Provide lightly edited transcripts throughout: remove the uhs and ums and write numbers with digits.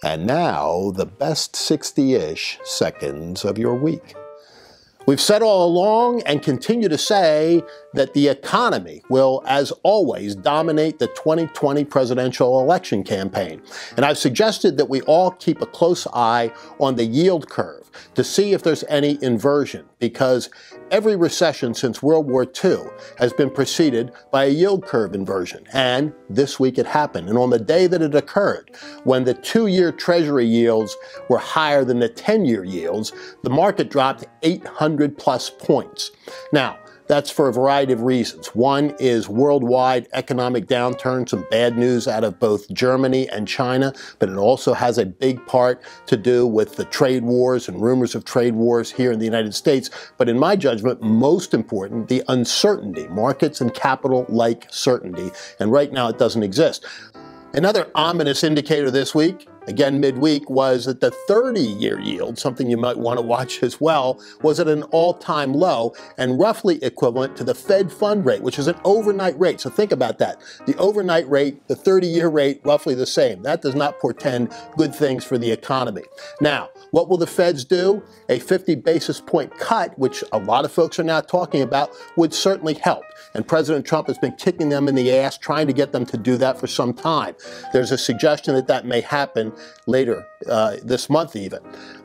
And now, the best 60-ish seconds of your week. We've said all along and continue to say that the economy will, as always, dominate the 2020 presidential election campaign. And I've suggested that we all keep a close eye on the yield curve to see if there's any inversion, because every recession since World War II has been preceded by a yield curve inversion. And this week it happened. And on the day that it occurred, when the 2-year Treasury yields were higher than the 10-year yields, the market dropped 800 plus points. Now, that's for a variety of reasons. One is worldwide economic downturn, some bad news out of both Germany and China, but it also has a big part to do with the trade wars and rumors of trade wars here in the United States. But in my judgment, most important, the uncertainty. Markets and capital like certainty, and right now it doesn't exist. Another ominous indicator this week, again midweek, was that the 30-year yield, something you might want to watch as well, was at an all-time low and roughly equivalent to the Fed fund rate, which is an overnight rate. So think about that. The overnight rate, the 30-year rate, roughly the same. That does not portend good things for the economy. Now, what will the Feds do? A 50 basis point cut, which a lot of folks are now talking about, would certainly help. And President Trump has been kicking them in the ass, trying to get them to do that for some time. There's a suggestion that that may happen later this month even.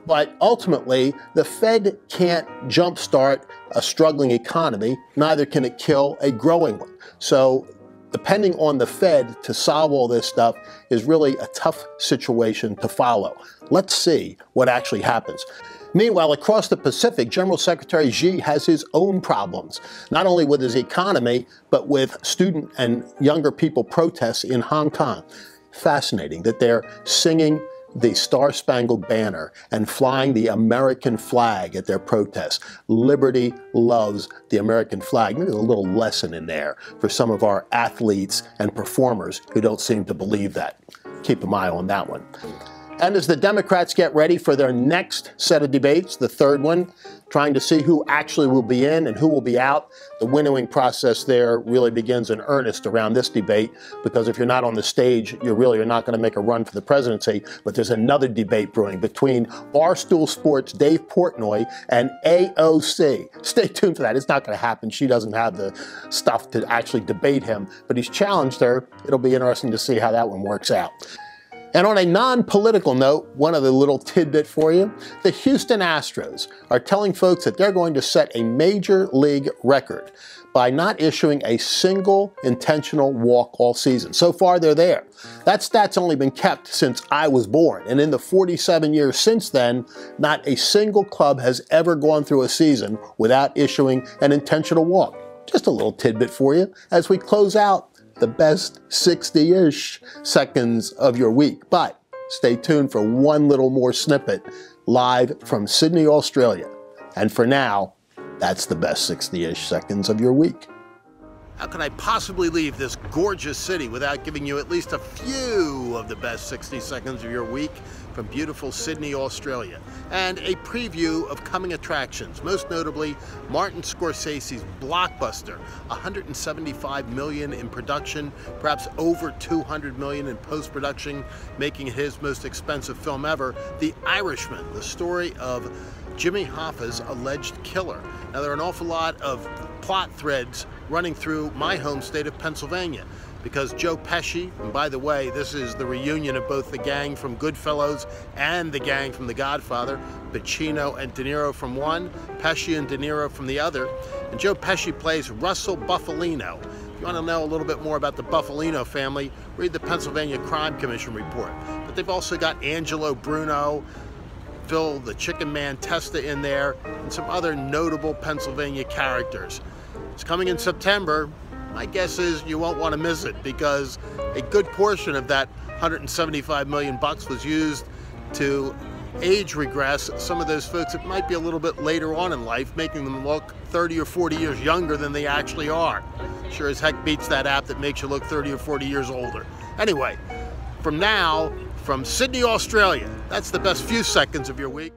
But ultimately, the Fed can't jumpstart a struggling economy, neither can it kill a growing one. So depending on the Fed to solve all this stuff is really a tough situation to follow. Let's see what actually happens. Meanwhile, across the Pacific, General Secretary Xi has his own problems, not only with his economy, but with student and younger people protests in Hong Kong. Fascinating that they're singing the Star-Spangled Banner and flying the American flag at their protests. Liberty loves the American flag. Maybe a little lesson in there for some of our athletes and performers who don't seem to believe that. Keep an eye on that one. And as the Democrats get ready for their next set of debates, the third one, trying to see who actually will be in and who will be out, the winnowing process there really begins in earnest around this debate, because if you're not on the stage, you really are not going to make a run for the presidency. But there's another debate brewing between Barstool Sports' Dave Portnoy and AOC. Stay tuned for that. It's not going to happen. She doesn't have the stuff to actually debate him, but he's challenged her. It'll be interesting to see how that one works out. And on a non-political note, one other little tidbit for you, the Houston Astros are telling folks that they're going to set a major league record by not issuing a single intentional walk all season. So far, they're there. That stat's only been kept since I was born, and in the 47 years since then, not a single club has ever gone through a season without issuing an intentional walk. Just a little tidbit for you as we close out the best 60-ish seconds of your week. But stay tuned for one little more snippet live from Sydney, Australia. And for now, that's the best 60-ish seconds of your week. How can I possibly leave this gorgeous city without giving you at least a few of the best 60 seconds of your week from beautiful Sydney, Australia, and a preview of coming attractions, most notably Martin Scorsese's blockbuster, $175 million in production, perhaps over $200 million in post-production, making it his most expensive film ever, The Irishman, the story of Jimmy Hoffa's alleged killer. Now, there are an awful lot of plot threads running through my home state of Pennsylvania, because Joe Pesci, and by the way, this is the reunion of both the gang from Goodfellas and the gang from The Godfather, Pacino and De Niro from one, Pesci and De Niro from the other, and Joe Pesci plays Russell Bufalino. If you want to know a little bit more about the Bufalino family, read the Pennsylvania Crime Commission report. But they've also got Angelo Bruno, Phil the Chicken Man Testa in there, and some other notable Pennsylvania characters. It's coming in September. My guess is you won't want to miss it, because a good portion of that $175 million was used to age regress some of those folks that might be a little bit later on in life, making them look 30 or 40 years younger than they actually are. Sure as heck beats that app that makes you look 30 or 40 years older. Anyway, from Sydney, Australia, that's the best few seconds of your week.